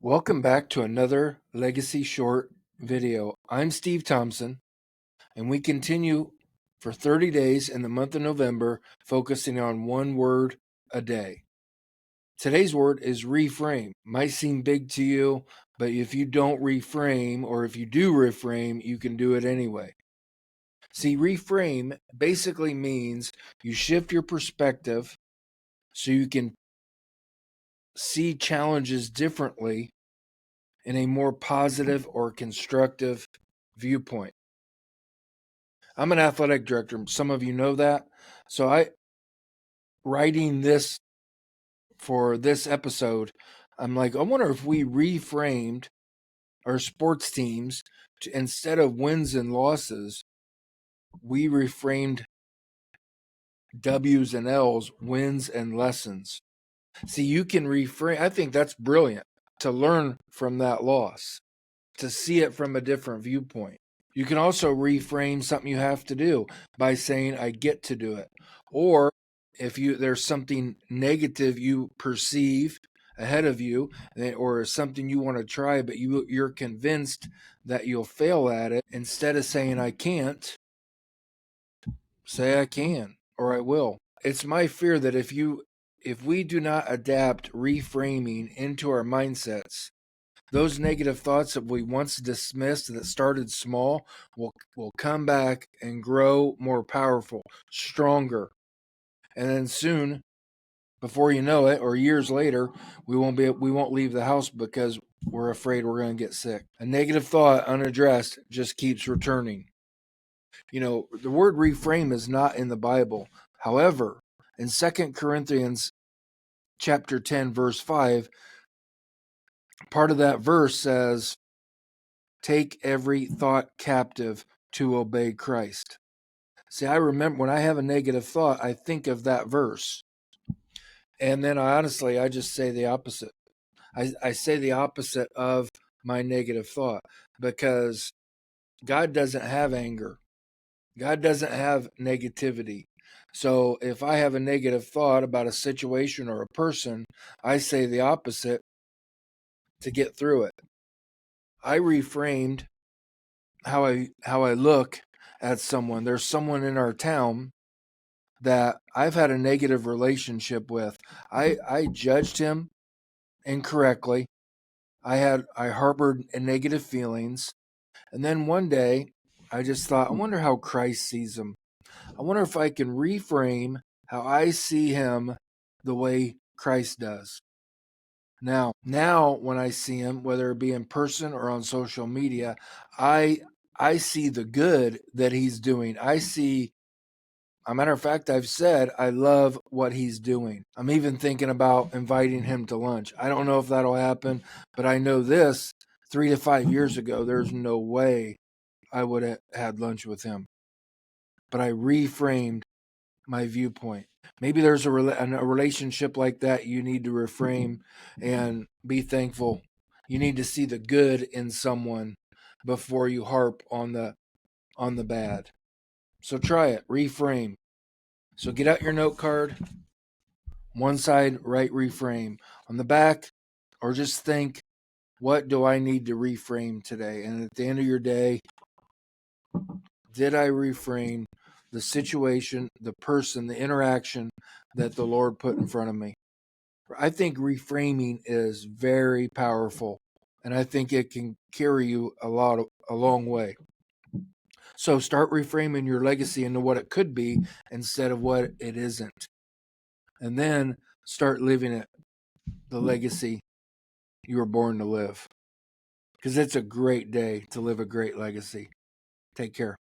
Welcome back to another Legacy Short video. I'm Steve Thompson, and we continue for 30 days in the month of November, focusing on one word a day. Today's word is reframe. Might seem big to you, but if you don't reframe, or if you do reframe, you can do it anyway. See, reframe basically means you shift your perspective so you can see challenges differently in a more positive or constructive viewpoint. I'm an athletic director. Some of you know that. So writing this for this episode, I'm like, I wonder if we reframed our sports teams to, instead of wins and losses, we reframed W's and L's, wins and lessons. See, you can reframe. I think that's brilliant to learn from that loss, to see it from a different viewpoint. You can also reframe something you have to do by saying, I get to do it. Or if there's something negative you perceive ahead of you, or something you want to try, but you're convinced that you'll fail at it, instead of saying I can't, say I can or I will. It's my fear that if we do not adapt reframing into our mindsets, those negative thoughts that we once dismissed that started small will come back and grow more powerful, stronger. And then soon, before you know it, or years later, we won't leave the house because we're afraid we're going to get sick. A negative thought unaddressed just keeps returning. You know, the word reframe is not in the Bible. However, in 2 Corinthians chapter 10 verse 5, part of that verse says, take every thought captive to obey Christ. See, I remember when I have a negative thought, I think of that verse. And then I just say the opposite. I say the opposite of my negative thought, because God doesn't have anger. God doesn't have negativity. So if I have a negative thought about a situation or a person, I say the opposite to get through it. I reframed how I look at someone. There's someone in our town that I've had a negative relationship with. I judged him incorrectly. I harbored negative feelings. And then one day I just thought, I wonder how Christ sees him. I wonder if I can reframe how I see him the way Christ does. Now when I see him, whether it be in person or on social media, I see the good that he's doing. A matter of fact, I've said I love what he's doing. I'm even thinking about inviting him to lunch. I don't know if that'll happen, but I know this, 3 to 5 years ago, there's no way I would have had lunch with him. But I reframed my viewpoint. Maybe there's a relationship like that you need to reframe and be thankful. You need to see the good in someone before you harp on the bad. So try it, reframe. So get out your note card, one side write reframe. On the back, or just think, what do I need to reframe today? And at the end of your day, did I reframe the situation, the person, the interaction that the Lord put in front of me? I think reframing is very powerful, and I think it can carry you a long way. So start reframing your legacy into what it could be instead of what it isn't. And then start living it, the legacy you were born to live. Because it's a great day to live a great legacy. Take care.